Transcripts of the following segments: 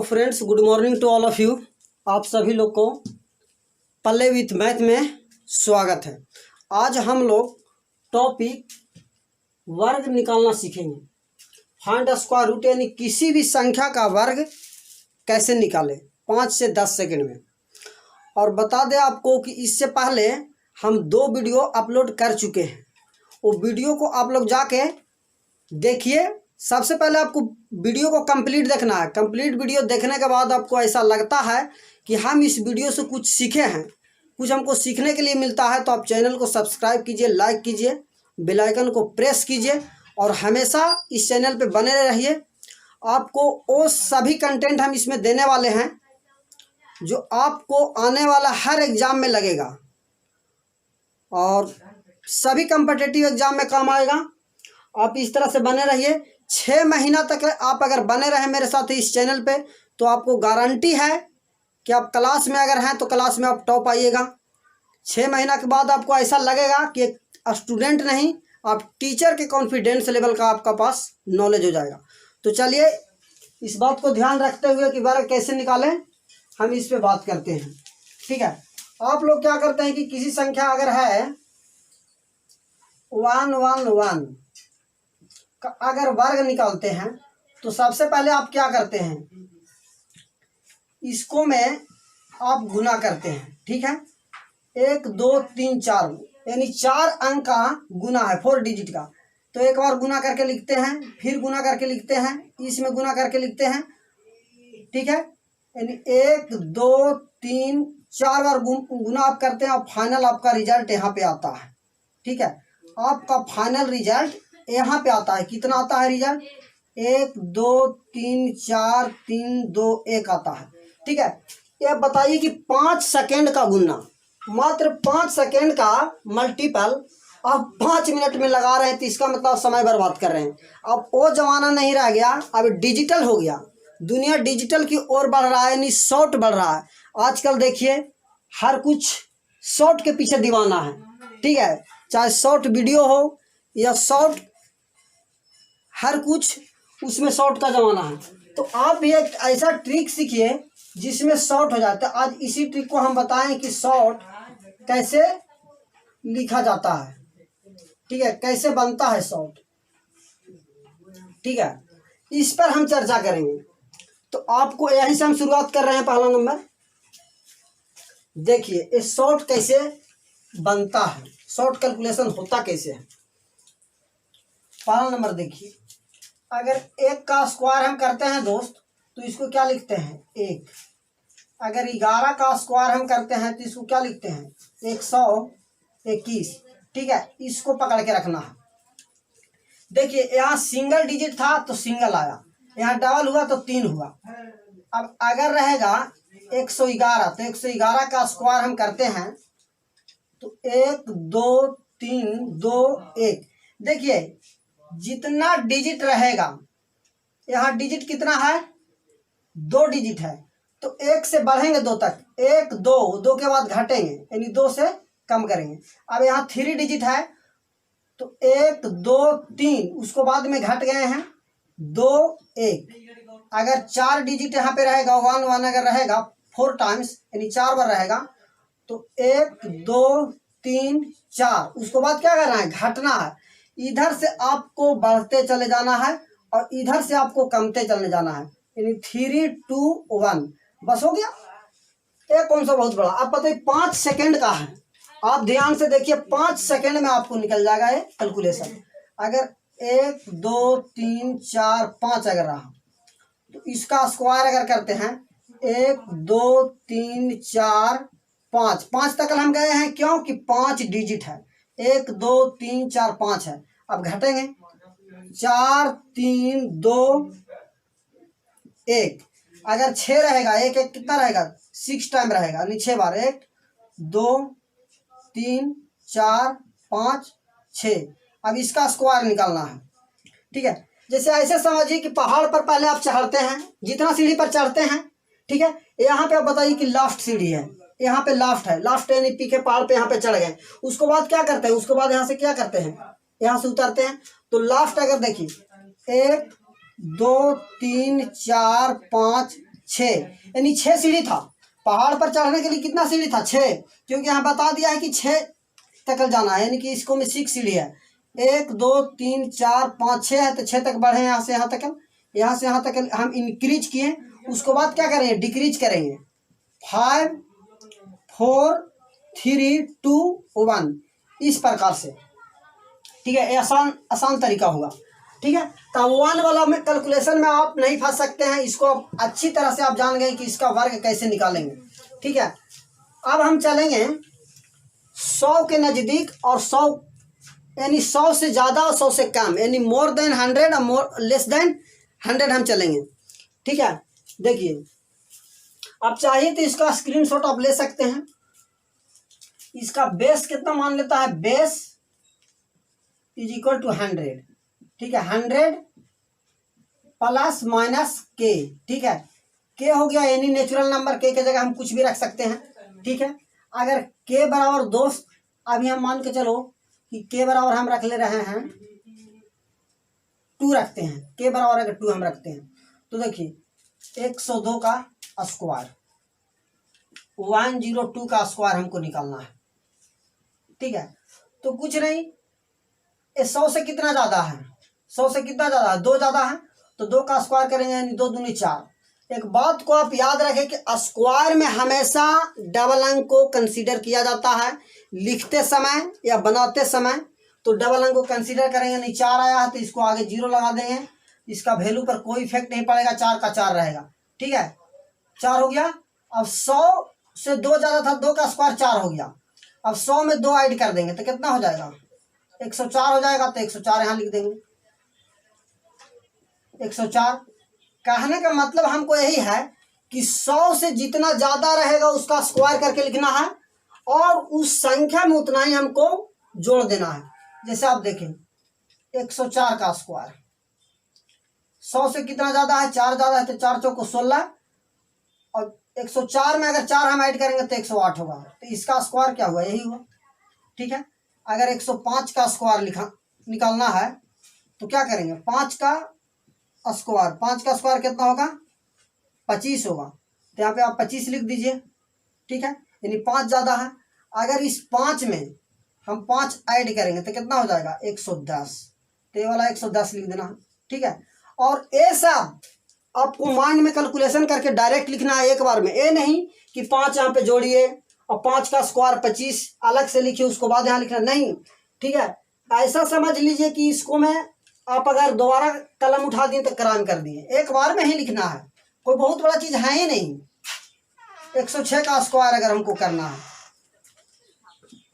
Friends, good morning to all of you. आप सभी लोग को पल्ले विथ मैथ में स्वागत है। आज हम लोग टॉपिक वर्ग निकालना सीखेंगे। फाइंड स्क्वायर रूट यानी किसी भी संख्या का वर्ग कैसे निकालें 5 से 10 सेकंड में। और बता दें आपको कि इससे पहले हम 2 वीडियो अपलोड कर चुके हैं। वो वीडियो को आप लोग जाके देखिए। सबसे पहले आपको वीडियो को कंप्लीट देखना है। कंप्लीट वीडियो देखने के बाद आपको ऐसा लगता है कि हम इस वीडियो से कुछ सीखे हैं, कुछ हमको सीखने के लिए मिलता है, तो आप चैनल को सब्सक्राइब कीजिए, लाइक कीजिए, बेल आइकन को प्रेस कीजिए और हमेशा इस चैनल पे बने रहिए। आपको वो सभी कंटेंट हम इसमें देने वाले हैं जो आपको आने वाला हर एग्ज़ाम में लगेगा और सभी कॉम्पिटिटिव एग्ज़ाम में काम आएगा। आप इस तरह से बने रहिए। 6 महीना तक आप अगर बने रहे मेरे साथ इस चैनल पे तो आपको गारंटी है कि आप क्लास में अगर हैं तो क्लास में आप टॉप आइएगा। 6 महीना के बाद आपको ऐसा लगेगा कि एक स्टूडेंट नहीं, आप टीचर के कॉन्फिडेंस लेवल का आपका पास नॉलेज हो जाएगा। तो चलिए इस बात को ध्यान रखते हुए कि वर्ग कैसे निकालें हम इस पे बात करते हैं। ठीक है, आप लोग क्या करते हैं कि किसी संख्या अगर है 111 का अगर वर्ग निकालते हैं तो सबसे पहले आप क्या करते हैं, इसको में आप गुना करते हैं। ठीक है, 1 2 3 4 यानी 4 अंक का गुना है, 4 डिजिट का। तो एक बार गुना करके लिखते हैं, फिर गुना करके लिखते हैं, इसमें गुना करके लिखते हैं। ठीक है, यानी 1 2 3 4 बार गुना आप करते हैं और फाइनल आपका रिजल्ट यहाँ पे आता है। ठीक है, आपका फाइनल रिजल्ट यहाँ पे आता है। कितना आता है रिजल्ट? 1 2 3 4 3 2 1 आता है। ठीक है, ये बताइए कि 5 सेकेंड का गुना, मात्र 5 सेकेंड का मल्टीपल आप 5 मिनट में लगा रहे हैं, तो इसका मतलब समय बर्बाद कर रहे हैं। अब वो जमाना नहीं रह गया, अब डिजिटल हो गया। दुनिया डिजिटल की ओर बढ़ रहा है, यानी शॉर्ट बढ़ रहा है। आजकल देखिए हर कुछ शॉर्ट के पीछे दीवाना है। ठीक है, चाहे शॉर्ट वीडियो हो या शॉर्ट, हर कुछ उसमें शॉर्ट का ज़माना है। तो आप भी एक ऐसा ट्रिक सीखिए जिसमें शॉर्ट हो जाता है। आज इसी ट्रिक को हम बताएं कि शॉर्ट कैसे लिखा जाता है। ठीक है, कैसे बनता है शॉर्ट। ठीक है, इस पर हम चर्चा करेंगे। तो आपको यहीं से हम शुरुआत कर रहे हैं। पहला नंबर देखिए, ये शॉर्ट कैसे बनता है, शॉर्ट कैलकुलेशन होता कैसे है। पहला नंबर देखिए, अगर 1 का स्क्वायर हम करते हैं दोस्त तो इसको क्या लिखते हैं? 1। अगर 11 का स्क्वायर हम करते हैं तो इसको क्या लिखते हैं? 121। ठीक है, इसको पकड़ के रखना है। देखिए यहाँ सिंगल डिजिट था तो सिंगल आया, यहाँ डबल हुआ तो 3 हुआ। अब अगर रहेगा 111 तो 111 का स्क्वायर हम करते हैं तो 1 2 3 2 1। देखिए जितना डिजिट रहेगा, यहाँ डिजिट कितना है? 2 डिजिट है, तो 1 से बढ़ेंगे 2 तक, 1 2 2 के बाद घटेंगे यानी 2 से कम करेंगे। अब यहाँ 3 डिजिट है तो 1 2 3 उसको बाद में घट गए हैं 2 1। अगर 4 डिजिट यहाँ पे रहेगा, 1 1 अगर रहेगा 4 टाइम्स यानी 4 बार रहेगा तो 1 2 3 4। उसको बाद क्या करना है? घटना है। इधर से आपको बढ़ते चले जाना है और इधर से आपको कमते चले जाना है, यानी 3 2 1 बस हो गया। एक कौन सा बहुत बड़ा, आप पता है 5 सेकेंड का है। आप ध्यान से देखिए, 5 सेकेंड में आपको निकल जाएगा ये कैलकुलेशन। अगर 1 2 3 4 5 अगर रहा तो इसका स्क्वायर अगर करते हैं 1 2 3 4 5, 5 तक हम गए हैं क्यों कि 5 डिजिट है। 1 2 3 4 5 है। अब घटेंगे 4 3 2 1। अगर 6 रहेगा, 1 1 कितना रहेगा? 6 टाइम रहेगा, यानी 6 बार। 1 2 3 4 5 6। अब इसका स्क्वायर निकालना है। ठीक है, जैसे ऐसे समझिए कि पहाड़ पर पहले आप चढ़ते हैं, जितना सीढ़ी पर चढ़ते हैं, ठीक है, यहाँ पे आप बताइए कि लास्ट सीढ़ी है, यहाँ पे लास्ट है, लास्ट यानी पीछे पहाड़ पे यहाँ पे चढ़ गए। उसको बाद क्या करते हैं? उसको बाद यहाँ से क्या करते हैं? यहाँ से उतरते हैं। तो लास्ट अगर देखिए 1 2 3 4 5 6, यानी 6 सीढ़ी था। पहाड़ पर चढ़ने के लिए कितना सीढ़ी था? 6, क्योंकि यहाँ बता दिया है कि 6 तक जाना है, यानी कि इसको में 6 सीढ़ी है। 1 2 3 4 5 6 है, तो 6 तक बढ़े, यहाँ से यहाँ तक, यहाँ से यहाँ तक हम इंक्रीज किए। उसके बाद क्या करेंगे? डिक्रीज करेंगे। 5 4 3 2 1, इस प्रकार से। ठीक है, ये आसान तरीका होगा। ठीक है, तो 1 वाला में कैलकुलेशन में आप नहीं फंस सकते हैं। इसको अच्छी तरह से आप जान गए कि इसका वर्ग कैसे निकालेंगे। ठीक है, अब हम चलेंगे 100 के नज़दीक और 100, यानी 100 से ज़्यादा और 100 से कम, यानी मोर देन 100 और मोर लेस देन 100 हम चलेंगे। ठीक है, देखिए, आप चाहिए तो इसका स्क्रीनशॉट आप ले सकते हैं। इसका बेस कितना मान लेता है? Base is equal to 100। ठीक है, 100 प्लस माइनस के। ठीक है, के हो गया एनी नेचुरल नंबर, के जगह हम कुछ भी रख सकते हैं। ठीक है, अगर के बराबर दोस्त, अभी हम मान के चलो कि के बराबर हम रख ले रहे हैं 2 रखते हैं। के बराबर अगर 2 हम रखते हैं तो देखिए 102 का स्क्वायर, 102 का स्क्वायर हमको निकालना है। ठीक है, तो कुछ नहीं, 100 से कितना ज़्यादा है? 100 से कितना ज़्यादा है? 2 ज़्यादा है, तो 2 का स्क्वायर करेंगे, यानी 2 दूनी 4। एक बात को आप याद रखें कि स्क्वायर में हमेशा डबल अंक को कंसीडर किया जाता है। लिखते समय या बनाते समय तो डबल अंक को कंसीडर करेंगे। यानी 4 आया है तो इसको आगे 0 लगा देंगे, इसका वैल्यू पर कोई इफेक्ट नहीं पड़ेगा, 4 का 4 रहेगा। ठीक है, 4 हो गया। अब 100 से 2 ज़्यादा था, 2 का स्क्वायर 4 हो गया। अब 100 में 2 ऐड कर देंगे तो कितना हो जाएगा? 104 हो जाएगा। तो 104 यहाँ लिख देंगे, 104। कहने का मतलब हमको यही है कि 100 से जितना ज़्यादा रहेगा उसका स्क्वायर करके लिखना है, और उस संख्या में उतना ही हमको जोड़ देना है। जैसे आप देखें 104 का स्क्वायर, 100 से कितना ज़्यादा है? 4 ज़्यादा है, तो 4 चौको 16, और 104 में अगर 4 हम ऐड करेंगे तो 108 होगा। तो इसका स्क्वायर क्या हुआ? यही हुआ। ठीक है, अगर 105 का स्क्वायर निकालना है तो क्या करेंगे? 5 का स्क्वायर, 5 का स्क्वायर कितना होगा? 25 होगा। तो यहाँ पे आप 25 लिख दीजिए। ठीक है, यानी 5 ज़्यादा है। अगर इस 5 में हम 5 ऐड करेंगे तो कितना हो जाएगा? 110। तो ये वाला 110 लिख देना है। ठीक है, और ऐसा आपको माइंड में कैलकुलेशन करके डायरेक्ट लिखना है एक बार में। ये नहीं कि 5 यहाँ पे जोड़िए और 5 का स्क्वायर 25 अलग से लिखिए, उसको बाद यहाँ लिखना नहीं। ठीक है, ऐसा समझ लीजिए कि इसको मैं आप अगर दोबारा कलम उठा दिए तो क्राइम कर दिए। एक बार में ही लिखना है, कोई बहुत बड़ा चीज़ है ही नहीं। 106 का स्क्वायर अगर हमको करना है,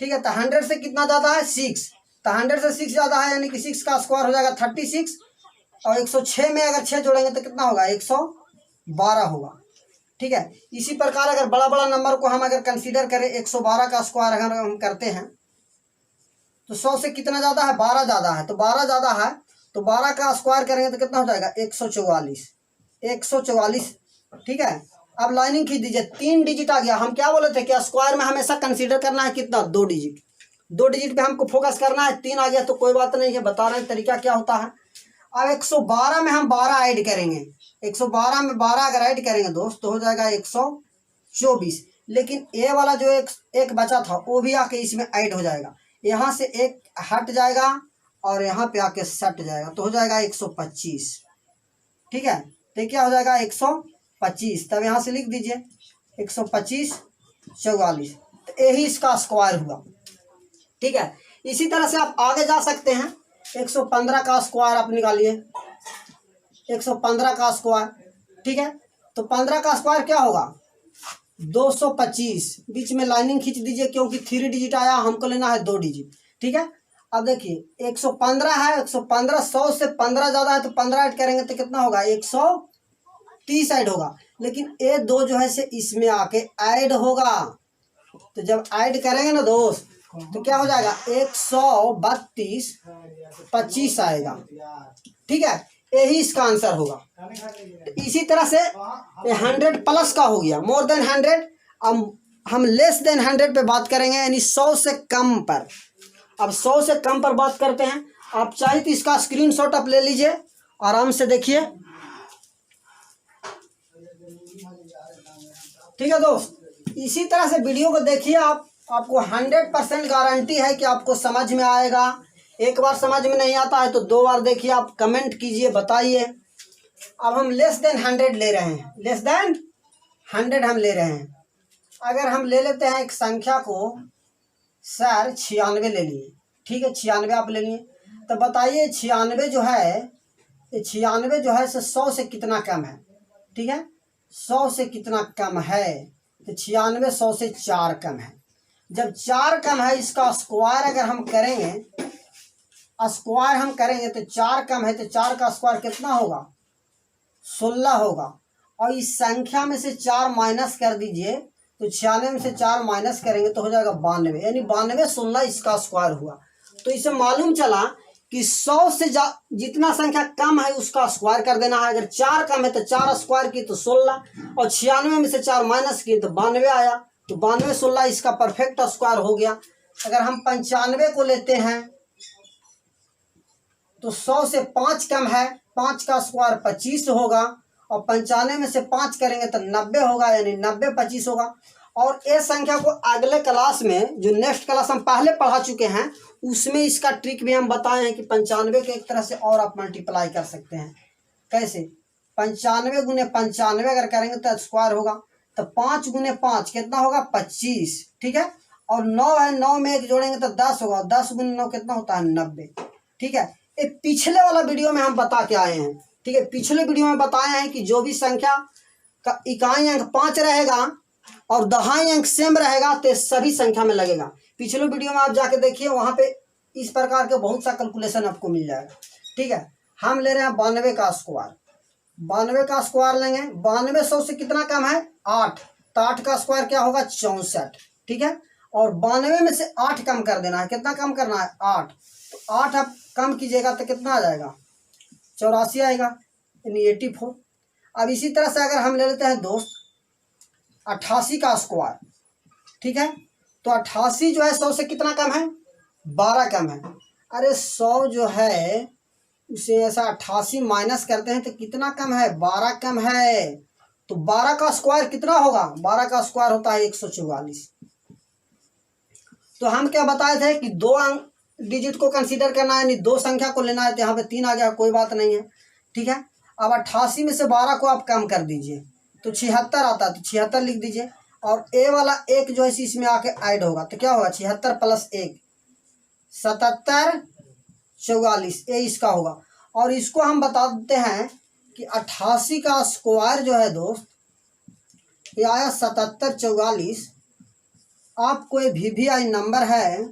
ठीक है, तो 100 से कितना ज़्यादा है? 6। तो 100 से 6 ज़्यादा है, यानी कि 6 का स्क्वायर हो जाएगा 36, और 106 में अगर 6 जोड़ेंगे तो कितना होगा? 112 होगा। ठीक है, इसी प्रकार अगर बड़ा बड़ा नंबर को हम अगर कंसीडर करें, 112 का स्क्वायर अगर हम करते हैं तो 100 से कितना ज़्यादा है? 12 ज़्यादा है। तो 12 ज़्यादा है तो 12 का स्क्वायर करेंगे तो कितना हो जाएगा? 144। 144। ठीक है, अब लाइनिंग खींच दीजिए, 3 डिजिट आ गया। हम क्या बोले थे कि स्क्वायर में हमेशा कंसीडर करना है कितना? 2 डिजिट। 2 डिजिट पे हमको फोकस करना है। 3 आ गया तो कोई बात नहीं है, बता रहे हैं तरीका क्या होता है। अब 112 में हम 12 ऐड करेंगे। 112 में 12 अगर ऐड करेंगे दोस्त तो हो जाएगा 124। लेकिन ए वाला जो एक बचा था वो भी आके इसमें ऐड हो जाएगा। यहाँ से एक हट जाएगा और यहाँ पे आके सट जाएगा, तो हो जाएगा 125। ठीक है, तो क्या हो जाएगा? 125। तब यहाँ से लिख दीजिए 125 44, तो यही इसका स्क्वायर हुआ। ठीक है, इसी तरह से आप आगे जा सकते हैं। 115 का स्क्वायर आप निकालिए, 115 का स्क्वायर। ठीक है, तो 15 का स्क्वायर क्या होगा? 225। बीच में लाइनिंग खींच दीजिए क्योंकि 3 डिजिट आया, हमको लेना है 2 डिजिट। ठीक है, अब देखिए 115 है, 115 100 से 15 ज़्यादा है तो 15 ऐड करेंगे तो कितना होगा? 130 ऐड होगा। लेकिन ये 2 जो है से इसमें आके ऐड होगा, तो जब ऐड करेंगे ना दोस्त तो क्या हो जाएगा? 132 25 आएगा। ठीक है, यही इसका आंसर होगा। तो इसी तरह से 100 प्लस का हो गया, मोर देन 100। अब हम लेस देन 100 पे बात करेंगे, यानी 100 से कम पर। अब 100 से कम पर बात करते हैं। आप चाहे तो इसका स्क्रीनशॉट आप ले लीजिए, आराम से देखिए। ठीक है दोस्त, इसी तरह से वीडियो को देखिए आप, आपको 100% गारंटी है कि आपको समझ में आएगा। एक बार समझ में नहीं आता है तो 2 बार देखिए, आप कमेंट कीजिए, बताइए। अब हम लेस देन 100 ले रहे हैं, लेस देन 100 हम ले रहे हैं। अगर हम ले लेते हैं एक संख्या को, सर 96 ले लिए, ठीक है 96 आप ले लिए, तो बताइए 96 जो है, ये 96 जो है 100 से कितना कम है? ठीक है, 100 से कितना कम है? तो 96 100 से 4 कम है। जब 4 कम है, इसका स्क्वायर अगर हम करेंगे, स्क्वायर हम करेंगे तो 4 कम है, तो 4 का स्क्वायर कितना होगा? 16 होगा। और इस संख्या में से 4 माइनस कर दीजिए, तो 96 में से 4 माइनस करेंगे तो हो जाएगा 92, यानी 92 16 इसका स्क्वायर हुआ। तो इससे मालूम चला कि 100 से जितना संख्या कम है उसका स्क्वायर कर देना है। अगर 4 कम है तो 4 स्क्वायर की तो 16, और 96 में से 4 माइनस की तो 92 आया, तो 92 16 इसका परफेक्ट स्क्वायर हो गया। अगर हम 95 को लेते हैं तो 100 से 5 कम है, 5 का स्क्वायर 25 होगा, और 95 में से 5 करेंगे तो 90 होगा, यानी 90 25 होगा। और ये संख्या को अगले क्लास में, जो नेक्स्ट क्लास हम पहले पढ़ा चुके हैं, उसमें इसका ट्रिक भी हम बताए हैं कि 95 के एक तरह से और आप मल्टीप्लाई कर सकते हैं। कैसे? 95 गुने 95 अगर करेंगे तो स्क्वायर होगा, तो 5 गुने 5 कितना होगा? 25, ठीक है। और 9 है, 9 में 1 जोड़ेंगे तो 10 होगा, 10 गुने 9 कितना होता है? 90, ठीक है। ये पिछले वाला वीडियो में हम बता के आए हैं, ठीक है। पिछले वीडियो में बताए हैं कि जो भी संख्या का इकाई अंक 5 रहेगा और दहाई अंक सेम रहेगा तो सभी संख्या में लगेगा। पिछले वीडियो में आप जाके देखिए, वहां पे इस प्रकार के बहुत सा कैलकुलेशन आपको मिल जाएगा, ठीक है। हम ले रहे हैं 92 का स्क्वायर, 92 का स्क्वायर लेंगे। 92 100 से कितना कम है? 8, तो 8 का स्क्वायर क्या होगा? 64, ठीक है। और 92 में से 8 कम कर देना है, कितना कम करना है? 8, तो 8 आप कम कीजिएगा तो कितना आ जाएगा? 84 आएगा, यानी 84। अब इसी तरह से अगर हम ले लेते हैं दोस्त 88 का स्क्वायर, ठीक है, तो 88 जो है 100 से कितना कम है? 12 कम है। अरे 100 जो है उसे ऐसा 88 माइनस करते हैं तो कितना कम है? 12 कम है। तो 12 का स्क्वायर कितना होगा? 12 का स्क्वायर होता है 144। तो हम क्या बताए थे कि 2 अंक डिजिट को कंसीडर करना है, यानी 2 संख्या को लेना है। तो यहाँ पे 3 आ गया, कोई बात नहीं है, ठीक है। अब 88 में से 12 को आप कम कर दीजिए तो 76 आता है, तो 76 लिख दीजिए। और ए वाला 1 जो है इसमें आके ऐड होगा, तो क्या होगा? 76 प्लस 1 77 44, ए इसका होगा। और इसको हम बता देते हैं कि 88 का स्क्वायर जो है दोस्त, ये आया 77 44। आपको ये VVI नंबर है,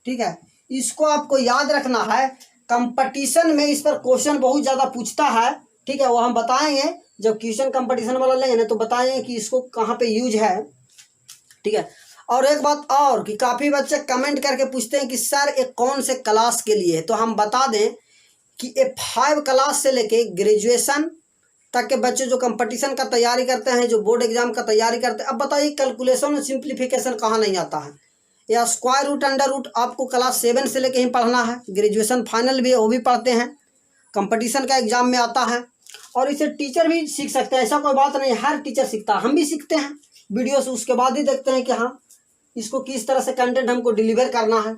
ठीक है, इसको आपको याद रखना है। कंपटीशन में इस पर क्वेश्चन बहुत ज़्यादा पूछता है, ठीक है, वो हम बताएंगे जब क्वेश्चन कंपटीशन वाला लेंगे ना, तो बताएंगे कि इसको कहाँ पे यूज है, ठीक है। और एक बात और कि काफ़ी बच्चे कमेंट करके पूछते हैं कि सर ये कौन से क्लास के लिए है, तो हम बता दें कि ये 5 क्लास से लेके ग्रेजुएशन तक के बच्चे जो कंपटीशन का तैयारी करते हैं, जो बोर्ड एग्जाम का तैयारी करते हैं। अब बताइए कैलकुलेशन और सिंप्लीफिकेशन कहाँ नहीं आता है, या स्क्वायर रूट अंडर रूट आपको क्लास 7 से लेके ही पढ़ना है। ग्रेजुएशन फाइनल भी है वो भी पढ़ते हैं, कंपटीशन का एग्जाम में आता है। और इसे टीचर भी सीख सकते हैं, ऐसा कोई बात नहीं, हर टीचर सीखता है, हम भी सीखते हैं वीडियो से, उसके बाद ही देखते हैं कि हाँ इसको किस तरह से कंटेंट हमको डिलीवर करना है।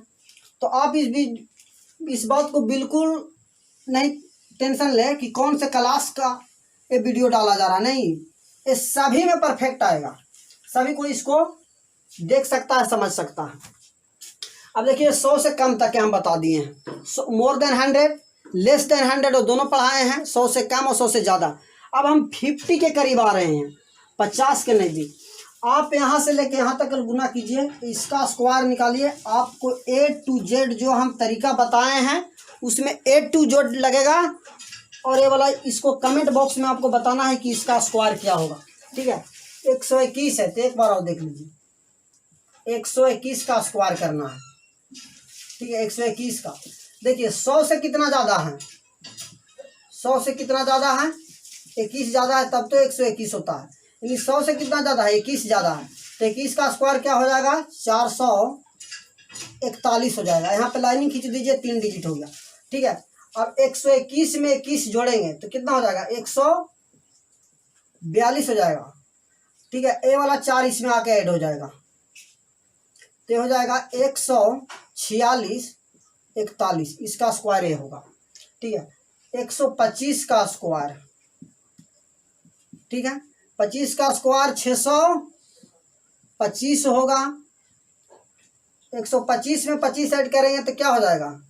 तो आप इस बात को बिल्कुल नहीं टेंशन ले कि कौन से क्लास का ये वीडियो डाला जा रहा, नहीं, ये सभी में परफेक्ट आएगा, सभी को इसको देख सकता है, समझ सकता है। अब देखिए 100 से कम तक के हम बता दिए हैं, मोर देन 100, लेस देन 100 और दोनों पढ़ाए हैं, 100 से कम और 100 से ज़्यादा। अब हम 50 के करीब आ रहे हैं, 50 के नज़दीक। आप यहाँ से लेके यहाँ तक गुना कीजिए, इसका स्क्वायर निकालिए। आपको A to Z जो हम तरीका बताए हैं उसमें A to Z लगेगा, और ये वाला इसको कमेंट बॉक्स में आपको बताना है कि इसका स्क्वायर क्या होगा, ठीक है। 121 है, तो एक बार और देख लीजिए, 121 का स्क्वायर करना है, ठीक है। 121 का देखिए 100 से कितना ज़्यादा है? 100 से कितना ज़्यादा है? 21 ज़्यादा है, तब तो 121 होता है। यानी 100 से कितना ज़्यादा है? 21 ज़्यादा है, तो 21 का स्क्वायर क्या हो जाएगा? 441 हो जाएगा। यहाँ पे लाइनिंग खींच दीजिए, 3 डिजिट हो गया, ठीक है। अब 121 में 21 जोड़ेंगे तो कितना हो जाएगा? 42 हो जाएगा। ठीक है, ए वाला 4 इसमें आके ऐड हो जाएगा, तो हो जाएगा 146 41, इसका स्क्वायर ए होगा। ठीक है, 125 का स्क्वायर, ठीक है, 25 का स्क्वायर 625 होगा। 125 में 25 ऐड करेंगे तो क्या हो जाएगा,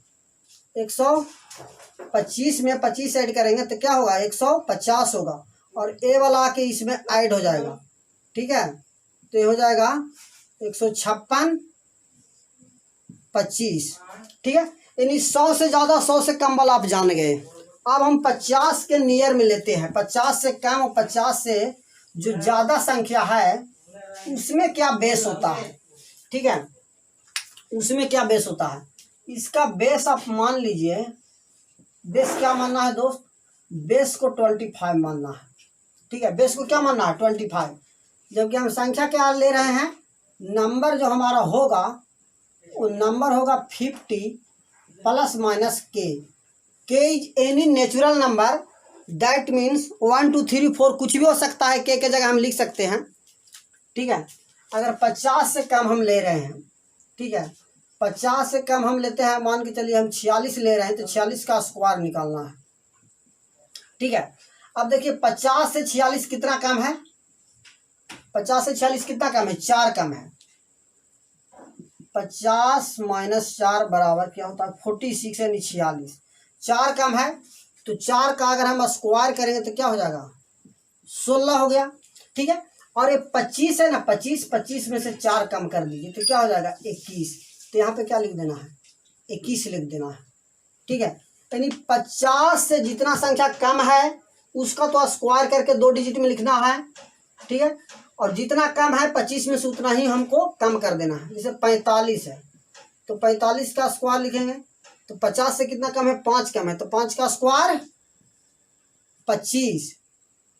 125 में 25 ऐड करेंगे तो क्या होगा, 150 होगा, और ए वाला आके इसमें ऐड हो जाएगा। ठीक है, तो ये हो जाएगा 156 25। ठीक है, यानी 100 से ज़्यादा 100 से कम वाला आप जान गए। अब हम 50 के नियर में लेते हैं, 50 से कम और 50 से जो ज़्यादा संख्या है उसमें क्या बेस होता है। ठीक है, उसमें क्या बेस होता है, इसका बेस आप मान लीजिए, बेस क्या मानना है दोस्त, बेस को 25 मानना है। ठीक है, बेस को क्या मानना है 25, जबकि हम संख्या क्या ले रहे हैं, नंबर जो हमारा होगा वो नंबर होगा 50 प्लस माइनस के is any natural number, that means 1 2 3 4 कुछ भी हो सकता है, के जगह हम लिख सकते हैं। ठीक है, अगर 50 से कम हम ले रहे हैं, ठीक है, 50 से कम हम लेते हैं, मान के चलिए हम 46 ले रहे हैं, तो 46 का स्क्वायर निकालना है। ठीक है, अब देखिए 50 से 46 कितना कम है, 50 से 46 कितना कम है, 4 कम है। 50 माइनस 4 बराबर क्या होता है 46 यानी 46, 4 कम है, तो 4 का अगर हम स्क्वायर करेंगे तो क्या हो जाएगा 16 हो गया। ठीक है, और ये 25 है ना, 25 में से 4 कम कर दीजिए तो क्या हो जाएगा 21, तो यहाँ पे क्या लिख देना है 21 लिख देना है। ठीक है, यानी 50 से जितना संख्या कम है उसका तो स्क्वायर करके 2 डिजिट में लिखना है। ठीक है, और जितना कम है 25 में से उतना ही हमको कम कर देना है। जैसे 45 है तो 45 का स्क्वायर लिखेंगे, तो 50 से कितना कम है 5 कम है, तो 5 का स्क्वायर 25।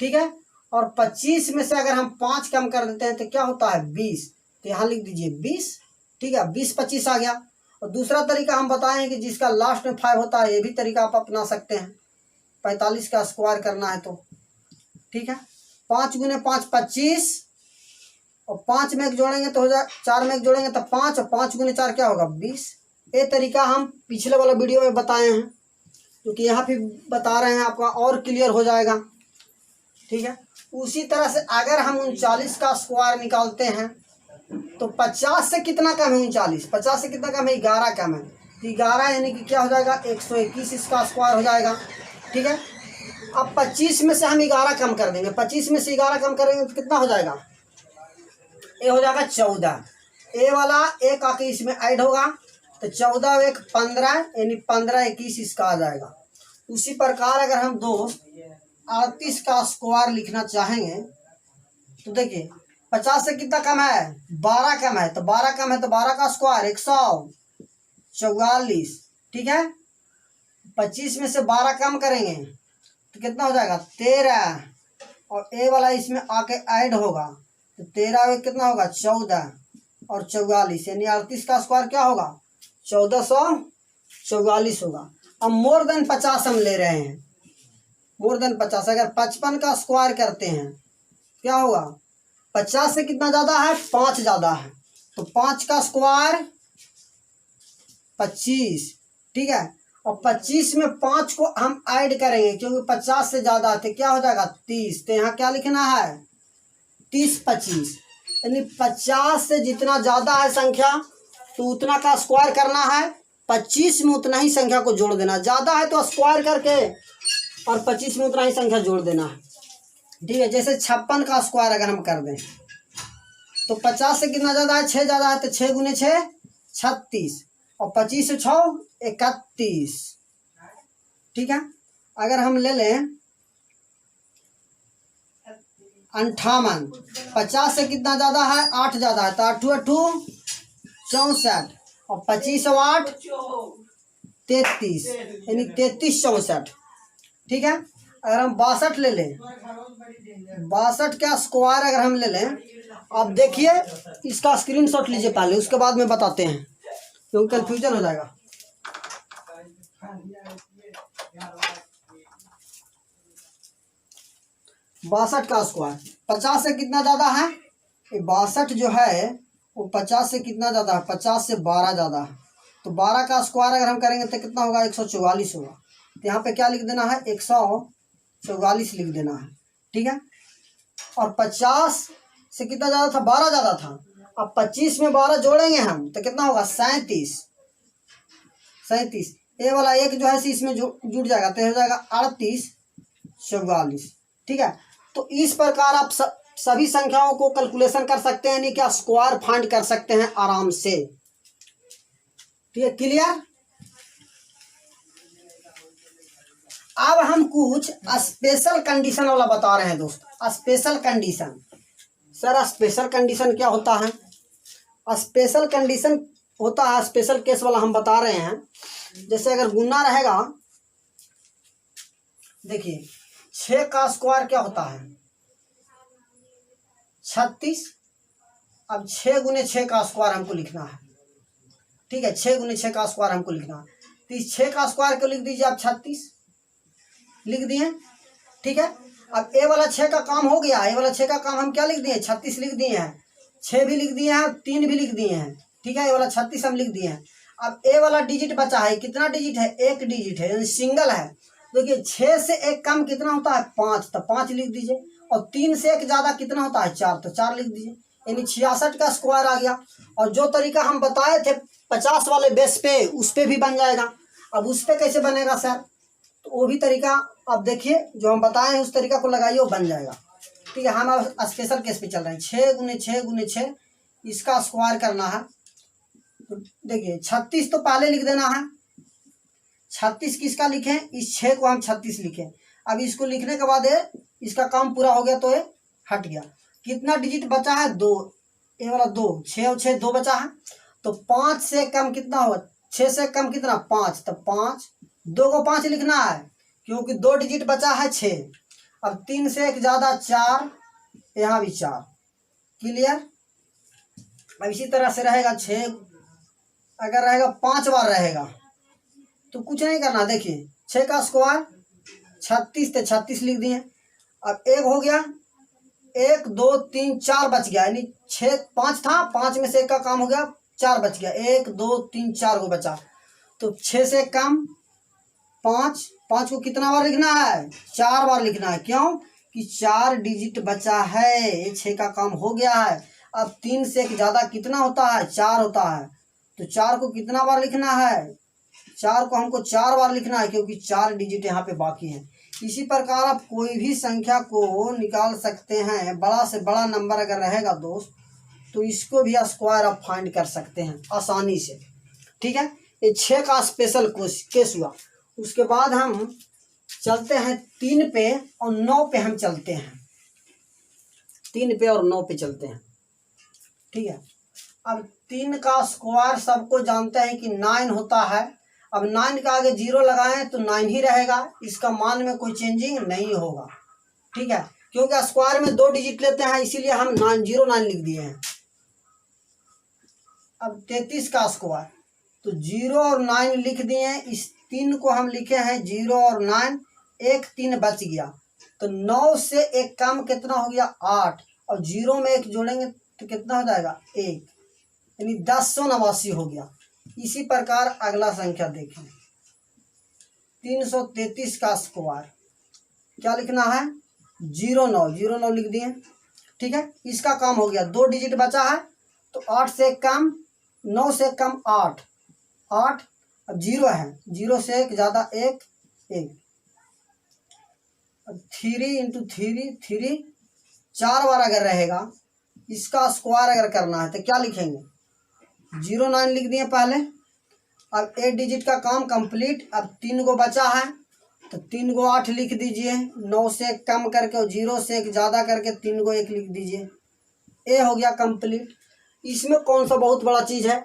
ठीक है, और 25 में से अगर हम 5 कम कर देते हैं तो क्या होता है 20, तो यहाँ लिख दीजिए 20। ठीक है, 20 25 आ गया। और दूसरा तरीका हम बताएं कि जिसका लास्ट में 5 होता है, ये भी तरीका आप अपना सकते हैं, 45 का स्क्वायर करना है तो। ठीक है, 5 गुने 5 25, और 5 में एक जोड़ेंगे तो हो जाए, 4 में एक जोड़ेंगे तो 5, और 5 गुने 4 क्या होगा 20। ये तरीका हम पिछले वाला वीडियो में बताए हैं, क्योंकि यहाँ भी बता रहे हैं, आपका और क्लियर हो जाएगा। ठीक है, उसी तरह से अगर हम 39 का स्क्वायर निकालते हैं तो 50 से कितना कम है 39, 50 से कितना कम है 11 कम है, 11 यानी कि क्या हो जाएगा 121 इसका स्क्वायर हो जाएगा। ठीक है, अब 25 में से हम 11 कम कर देंगे, 25 में से 11 कम करेंगे तो कितना हो जाएगा, ये हो जाएगा 14, ए वाला एक आके इसमें ऐड होगा, तो 14 एक 15 यानी 15 21 इसका आ जाएगा। उसी प्रकार अगर हम 38 का स्क्वायर लिखना चाहेंगे तो देखिए 50 से कितना कम है 12 कम है, तो 12 कम है तो 12 का स्क्वायर 144। ठीक है, 25 में से 12 कम करेंगे तो कितना हो जाएगा 13, और ए वाला इसमें आके ऐड होगा, तो 13 में कितना होगा 14 और 44 यानी 38 का स्क्वायर क्या होगा 1444 होगा। अब मोर देन 50 हम ले रहे हैं, मोर देन 50, अगर 55 का स्क्वायर करते हैं क्या होगा, 50 से कितना ज़्यादा है 5 ज़्यादा है, तो 5 का स्क्वायर 25। ठीक है, और 25 में 5 को हम ऐड करेंगे क्योंकि 50 से ज़्यादा है, तो क्या हो जाएगा 30, तो यहाँ क्या लिखना है 30 25, यानी 50 से जितना ज़्यादा है संख्या तो उतना का स्क्वायर करना है, 25 में उतना ही संख्या को जोड़ देना, ज़्यादा है तो स्क्वायर करके और 25 में उतना ही संख्या जोड़ देना है। ठीक है, जैसे 56 का स्क्वायर अगर हम कर दें तो 50 से कितना ज़्यादा है 6 ज़्यादा है, तो 6 गुने 6 36, और 25 से 6 31। ठीक है, अगर हम ले लें 58, 50 से कितना ज़्यादा है 8 ज़्यादा है, तो 8 8 64, और 25 और 8 33 यानी 33 64। ठीक है, अगर हम 62 ले लें, 62 का स्क्वायर अगर हम ले लें, अब देखिए इसका स्क्रीनशॉट लीजिए पहले, उसके बाद में बताते हैं क्योंकि कंफ्यूजन हो जाएगा। 62 का स्क्वायर 50 से कितना ज़्यादा है, ये 62 जो है वो 50 से कितना ज़्यादा है, 50 से 12 ज़्यादा है। तो 12 का स्क्वायर अगर हम करेंगे तो कितना होगा, 144 होगा। तो यहाँ पे क्या लिख देना है, 144 लिख देना है। ठीक है, और 50 से कितना ज़्यादा था, 12 ज़्यादा था। अब 25 में 12 जोड़ेंगे हम तो कितना होगा, 37। ये वाला एक जो है इसमें जुड़ जाएगा तो हो जाएगा 38 44। ठीक है, तो इस प्रकार आप सभी संख्याओं को कैलकुलेशन कर सकते हैं, यानी कि स्क्वायर फाइंड कर सकते हैं आराम से। ठीक है, क्लियर। अब हम कुछ स्पेशल कंडीशन वाला बता रहे हैं दोस्त। Special condition, sir special condition क्या होता है? स्पेशल कंडीशन होता है, स्पेशल केस वाला हम बता रहे हैं। जैसे अगर गुना रहेगा, देखिए 6 का स्क्वायर क्या होता है, 36। अब 6 गुने 6 का स्क्वायर हमको लिखना है। ठीक है, 6 गुने 6 का स्क्वायर हमको लिखना है। तो इस 6 का स्क्वायर को लिख दीजिए आप, 36 लिख दिए। ठीक है, अब ए वाला 6 का काम हो गया, ए वाला 6 का काम हम क्या लिख दिए, 36 लिख दिए हैं। 6 भी लिख दिए हैं, 3 भी लिख दिए हैं। ठीक है, ये वाला 36 हम लिख दिए हैं। अब ए वाला डिजिट बचा है, कितना डिजिट है, एक डिजिट है, यानी सिंगल है। देखिए 6 से एक कम कितना होता है, 5, तो 5 लिख दीजिए। और 3 से एक ज्यादा कितना होता है, 4, तो 4 लिख दीजिए। यानी 66 का स्क्वायर आ गया। और जो तरीका हम बताए थे 50 वाले बेस पे, उस पे भी बन जाएगा। अब उस पे कैसे बनेगा सर, तो वो भी तरीका आप देखिए, जो हम बताए हैं उस तरीका को लगाइए, वो बन जाएगा। ठीक है, हम अब स्पेशल केस पे चल रहे हैं। 6 गुने 6 गुने 6 इसका स्क्वायर करना है। तो देखिए 36 तो पहले लिख देना है। 36 किसका लिखें, इस 6 को हम 36 लिखें। अब इसको लिखने के बाद इसका काम पूरा हो गया तो ये हट गया। कितना डिजिट बचा है, 2। ये वाला 2, 6 और 6 2 बचा है। तो 5 से कम कितना होगा, 6 से कम कितना, 5। तो 5, 2 को 5 लिखना है क्योंकि 2 डिजिट बचा है 6। अब 3 से एक ज़्यादा 4, यहाँ भी 4। क्लियर। अब इसी तरह से रहेगा 6 अगर रहेगा 5 बार रहेगा तो कुछ नहीं करना। देखिए 6 का स्क्वायर 36, तो 36 लिख दिए। अब एक हो गया, 1 2 3 4 बच गया, यानी 6 5 था, 5 में से एक का काम हो गया, 4 बच गया। 1 2 3 4 को बचा। तो 6 से कम 5, 5 को कितना बार लिखना है, 4 बार लिखना है। क्यों कि 4 डिजिट बचा है, ये 6 का काम हो गया है। अब 3 से एक ज़्यादा कितना होता है, 4 होता है। तो 4 को कितना बार लिखना है, 4 को हमको 4 बार लिखना है क्योंकि 4 डिजिट यहाँ पे बाकी है। इसी प्रकार आप कोई भी संख्या को निकाल सकते हैं। बड़ा से बड़ा नंबर अगर रहेगा दोस्त तो इसको भी स्क्वायर आप फाइंड कर सकते हैं आसानी से। ठीक है, ये 6 का स्पेशल केस हुआ। उसके बाद हम चलते हैं 3 पे और 9 पे हम चलते हैं। 3 पे और 9 पे चलते हैं। ठीक है, अब 3 का स्क्वायर सबको जानते हैं कि 9 होता है। अब 9 का आगे 0 लगाएं तो 9 ही रहेगा, इसका मान में कोई चेंजिंग नहीं होगा। ठीक है, क्योंकि स्क्वायर में 2 डिजिट लेते हैं इसीलिए हम 909 लिख दिए हैं। अब 33 का स्क्वायर, तो 0 और 9 लिख दिए हैं। इस 3 को हम लिखे हैं 0 और 9, एक 3 बच गया। तो 9 से एक कम कितना हो गया, 8, और 0 में 1 जोड़ेंगे तो कितना हो जाएगा, 1, यानी 1089 हो गया। इसी प्रकार अगला संख्या देखें, 333 का स्क्वायर क्या लिखना है, 09 लिख दिए। ठीक है, इसका काम हो गया, 2 डिजिट बचा है। तो 8 से कम, 9 से कम 8, 8। अब 0 है, 0 से एक ज़्यादा 1, 1। अब 3 × 3 3, 4 बार अगर रहेगा, इसका स्क्वायर अगर करना है तो क्या लिखेंगे, 09 लिख दिए पहले। अब 8 डिजिट का काम कंप्लीट। अब 3 को बचा है तो 3 को 8 लिख दीजिए। 9 से एक कम करके और 0 से एक ज़्यादा करके 3 को 1 लिख दीजिए। ये हो गया कंप्लीट। इसमें कौन सा बहुत बड़ा चीज़ है,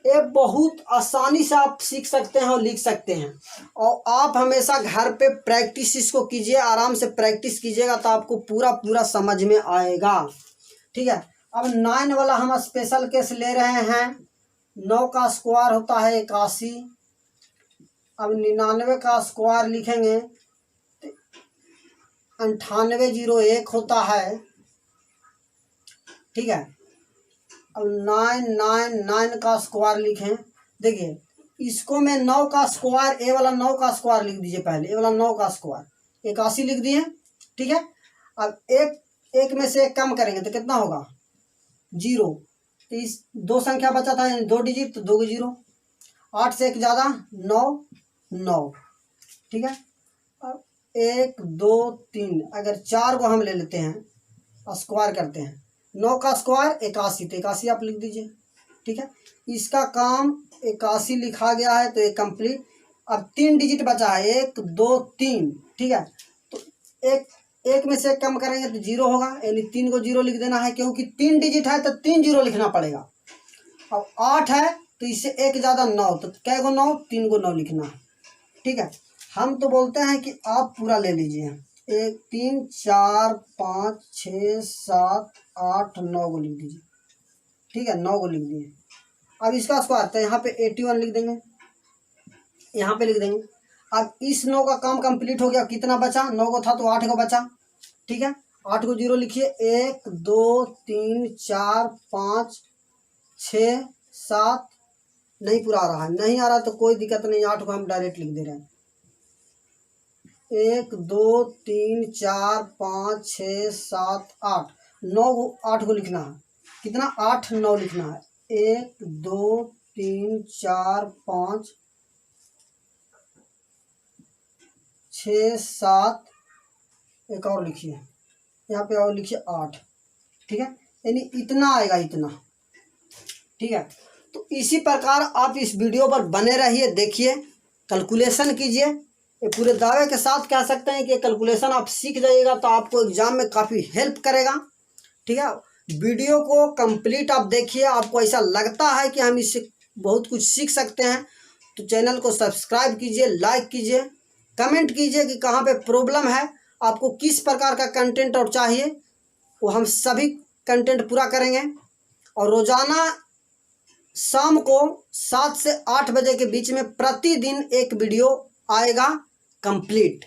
ये बहुत आसानी से आप सीख सकते हैं और लिख सकते हैं। और आप हमेशा घर पे प्रैक्टिस इसको कीजिए, आराम से प्रैक्टिस कीजिएगा तो आपको पूरा पूरा समझ में आएगा। ठीक है, अब 9 वाला हम स्पेशल केस ले रहे हैं। 9 का स्क्वायर होता है 81। अब 99 का स्क्वायर लिखेंगे, 9801 होता है, ठीक है। अब 999 का स्क्वायर लिखें। देखिए इसको मैं 9 का स्क्वायर, ए वाला 9 का स्क्वायर लिख दीजिए पहले, ए वाला 9 का स्क्वायर 81 लिख दिए, ठीक है। अब एक में से एक कम करेंगे तो कितना होगा 0, तो इस 2 संख्या बचा था यानी 2 डिजिट, तो 2 को 0, 8 से 1 ज़्यादा 9, 9, ठीक है। अब 1 2 3, अगर 4 को हम ले लेते हैं स्क्वायर करते हैं, 9 का स्क्वायर 81, तो 81 आप लिख दीजिए, ठीक है। इसका काम 81 लिखा गया है, तो ये कंप्लीट। अब 3 डिजिट बचा है, 1 2 3, ठीक है। तो एक में से कम करेंगे तो 0 होगा, यानी 3 को 0 लिख देना है, क्योंकि 3 डिजिट है तो 3 0 लिखना पड़ेगा। अब 8 है तो इससे 1 ज़्यादा 9, तो क्या को 9, 3 को 9 लिखना है, ठीक है। हम तो बोलते हैं कि आप पूरा ले लीजिए, 1 3 4 5 6 7 8 9 को लिख दीजिए, ठीक है, 9 को लिख दिए। अब इसका स्क्वायर, तो यहाँ पे 81 लिख देंगे, यहाँ पे लिख देंगे। अब इस 9 का काम कंप्लीट हो गया, कितना बचा, 9 को था तो 8 को बचा, ठीक है। 8 को 0 लिखिए, 1 2 3 4 5 6 7, नहीं पूरा आ रहा है, नहीं आ रहा तो कोई दिक्कत नहीं, 8 को हम डायरेक्ट लिख दे रहे हैं। 1 2 3 4 5 6 7 8, 8 को लिखना है, कितना 8 9 लिखना है, 1 2 3 4 5 6 7, एक और लिखिए यहाँ पे, और लिखिए 8, ठीक है, यानी इतना आएगा, इतना, ठीक है। तो इसी प्रकार आप इस वीडियो पर बने रहिए, देखिए, कैलकुलेशन कीजिए। ये पूरे दावे के साथ कह सकते हैं कि कैलकुलेशन आप सीख जाइएगा तो आपको एग्जाम में काफ़ी हेल्प करेगा, ठीक है। वीडियो को कंप्लीट आप देखिए, आपको ऐसा लगता है कि हम इससे बहुत कुछ सीख सकते हैं तो चैनल को सब्सक्राइब कीजिए, लाइक कीजिए, कमेंट कीजिए कि कहाँ पे प्रॉब्लम है, आपको किस प्रकार का कंटेंट और चाहिए, वो हम सभी कंटेंट पूरा करेंगे। और रोज़ाना शाम को 7 से 8 बजे के बीच में प्रतिदिन एक वीडियो आएगा कंप्लीट।